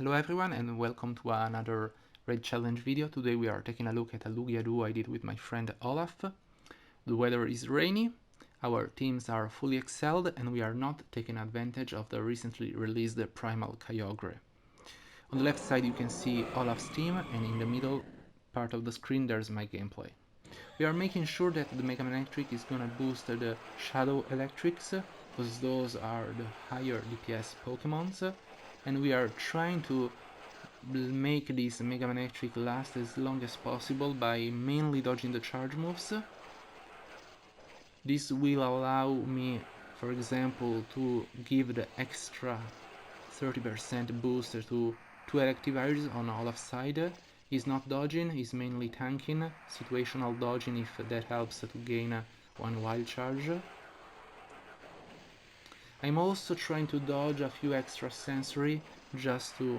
Hello everyone and welcome to another raid challenge video. Today we are taking a look at a Lugia duo I did with my friend Olaf. The weather is rainy, our teams are fully excelled and we are not taking advantage of the recently released primal Kyogre. On the left side you can see Olaf's team and in the middle part of the screen there's my gameplay. We are making sure that the Mega Man Electric is gonna boost the Shadow Electrics, because those are the higher DPS Pokemons, and we are trying to make this Mega Man Electric last as long as possible by mainly dodging the charge moves. This will allow me, for example, to give the extra 30% boost to 2 Electivires on Olaf's side. He's not dodging, he's mainly tanking, situational dodging if that helps to gain 1 wild charge. I'm also trying to dodge a few extra sensory just to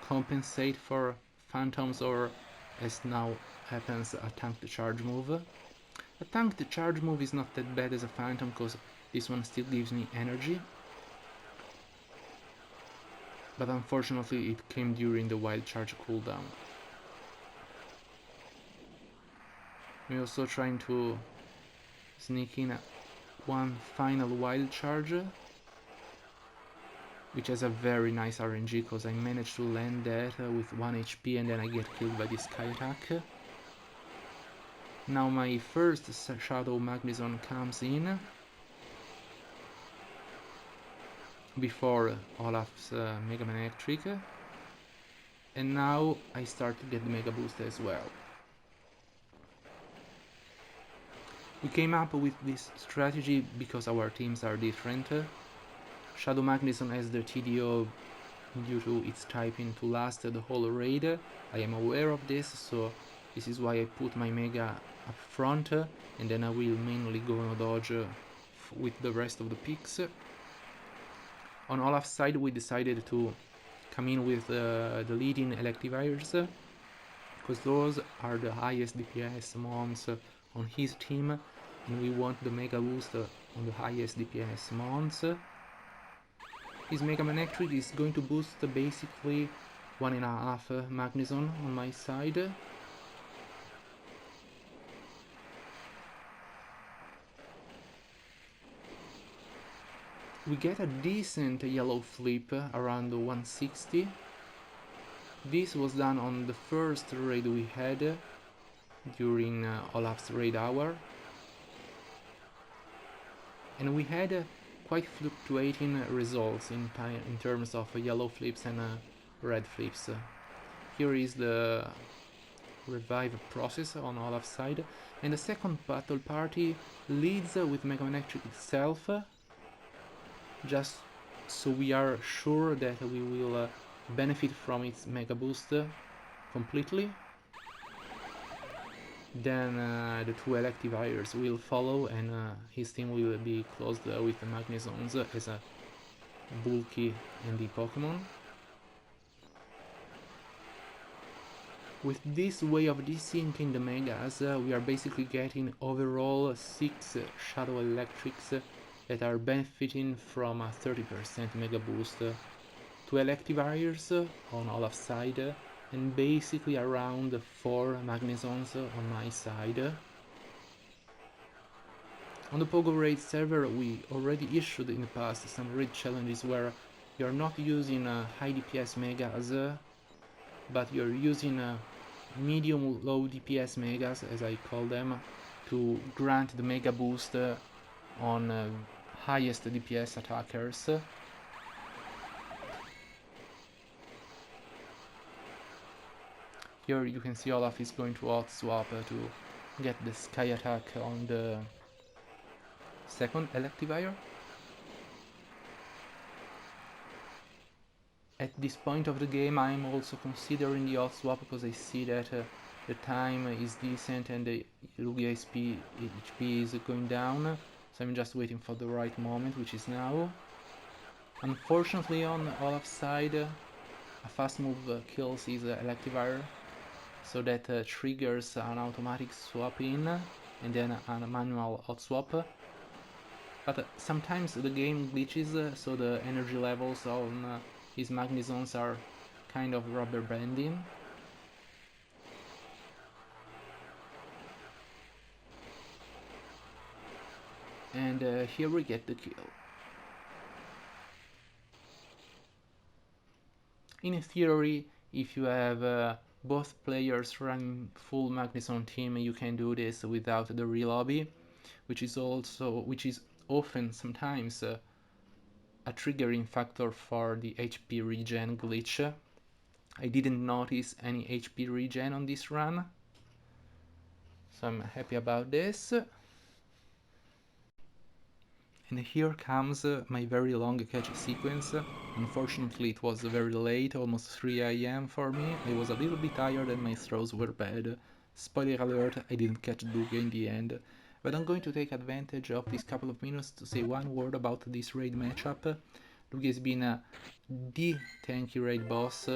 compensate for phantoms or, as now happens, a tanked charge move. A tanked charge move is not that bad as a phantom because this one still gives me energy. But unfortunately it came during the wild charge cooldown. We're also trying to sneak in one final wild charge, which has a very nice RNG because I managed to land that with 1 HP and then I get killed by this Sky Attack. Now my first Shadow Magnezone comes in before Olaf's Mega Man Electric, and now I start to get the Mega Boost as well. We came up with this strategy because our teams are different. Shadow Magnezone has the TDO due to its typing to last the whole raid. I am aware of this, so this is why I put my Mega up front, and then I will mainly go on dodge with the rest of the picks. On Olaf's side we decided to come in with the leading Electivires, because those are the highest DPS mons on his team, and we want the Mega Boost on the highest DPS mons. His Mega Man Electric is going to boost basically 1.5 Magnezone on my side. We get a decent yellow flip around 160. This was done on the first raid we had during Olaf's raid hour, and we had quite fluctuating results in terms of yellow flips and red flips. Here is the revive process on Olaf's side, and the second battle party leads with Mega Man Electric itself, just so we are sure that we will benefit from its Mega Boost completely. Then the 2 Electivires will follow and his team will be closed with the Magnezones as a bulky ND Pokemon. With this way of desyncing the Megas, we are basically getting overall 6 Shadow Electrics that are benefiting from a 30% Mega Boost. 2 Electivires on Olaf's side, and basically around 4 Magnezones on my side. On the Pogo Raid server we already issued in the past some raid challenges where you're not using high DPS Megas, but you're using medium low DPS Megas, as I call them, to grant the Mega Boost on highest DPS attackers. Here you can see Olaf is going to out-swap to get the Sky Attack on the second Electivire. At this point of the game I'm also considering the out-swap because I see that the time is decent and the Lugia HP is going down, so I'm just waiting for the right moment, which is now. Unfortunately on Olaf's side a fast move kills his Electivire, so that triggers an automatic swap in and then a manual out swap. But sometimes the game glitches, so the energy levels on his Magnezones are kind of rubber banding. And here we get the kill. In theory, if you have both players running full Magnus on team, you can do this without the relobby, which is often sometimes a triggering factor for the HP regen glitch. I didn't notice any HP regen on this run, so I'm happy about this. And here comes my very long catch sequence. Unfortunately, it was very late, almost 3 AM for me. I was a little bit tired and my throws were bad. Spoiler alert, I didn't catch Lugia in the end. But I'm going to take advantage of these couple of minutes to say one word about this raid matchup. Lugia has been the tanky raid boss.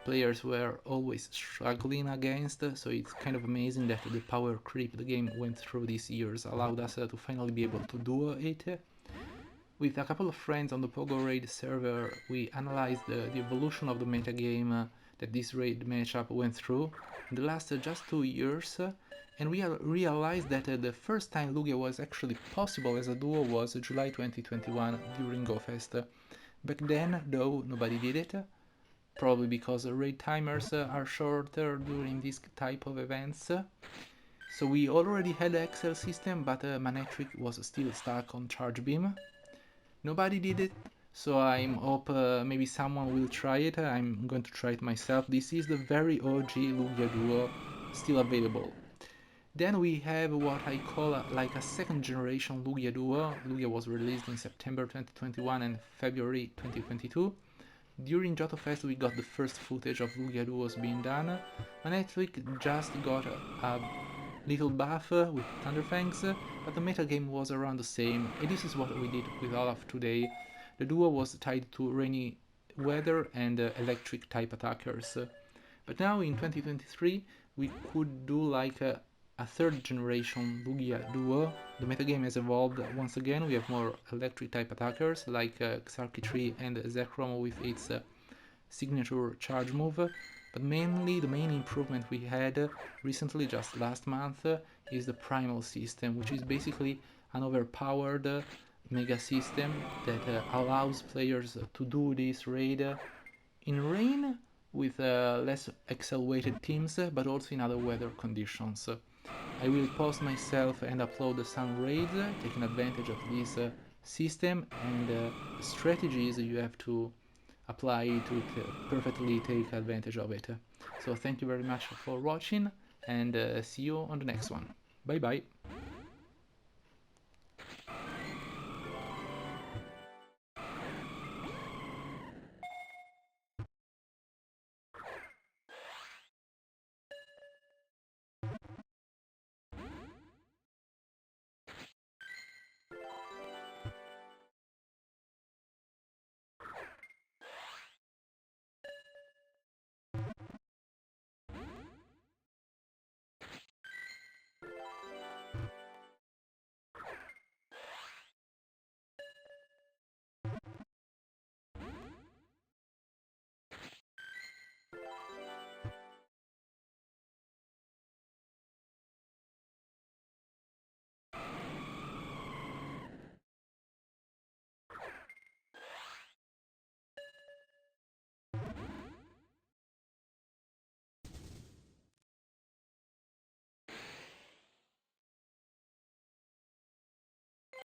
Players were always struggling against, so it's kind of amazing that the power creep the game went through these years allowed us to finally be able to do it. With a couple of friends on the Pogo Raid server, we analyzed the evolution of the metagame that this raid matchup went through in the last just 2 years, and we realized that the first time Lugia was actually possible as a duo was July 2021 during GoFest. Back then, though, nobody did it, probably because raid timers are shorter during this type of events. So we already had the Excel system, but Manectric was still stuck on Charge Beam. Nobody did it, so I hope maybe someone will try it. I'm going to try it myself. This is the very OG Lugia DUO, still available. Then we have what I call like a second generation Lugia DUO. Lugia was released in September 2021 and February 2022. During Johto Fest we got the first footage of Lugia duos being done. Manectric just got a little buff with Thunderfangs, but the metagame was around the same, and this is what we did with Olaf today. The duo was tied to rainy weather and electric type attackers. But now in 2023 we could do like a third generation Lugia duo. The metagame has evolved once again. We have more electric type attackers like Xarkey and Zekrom with its signature charge move. But mainly the main improvement we had recently, just last month, is the primal system, which is basically an overpowered mega system that allows players to do this raid in rain with less Excel weighted teams, but also in other weather conditions. I will post myself and upload some raids taking advantage of this system and the strategies you have to apply to perfectly take advantage of it. So thank you very much for watching, and see you on the next one. Bye bye.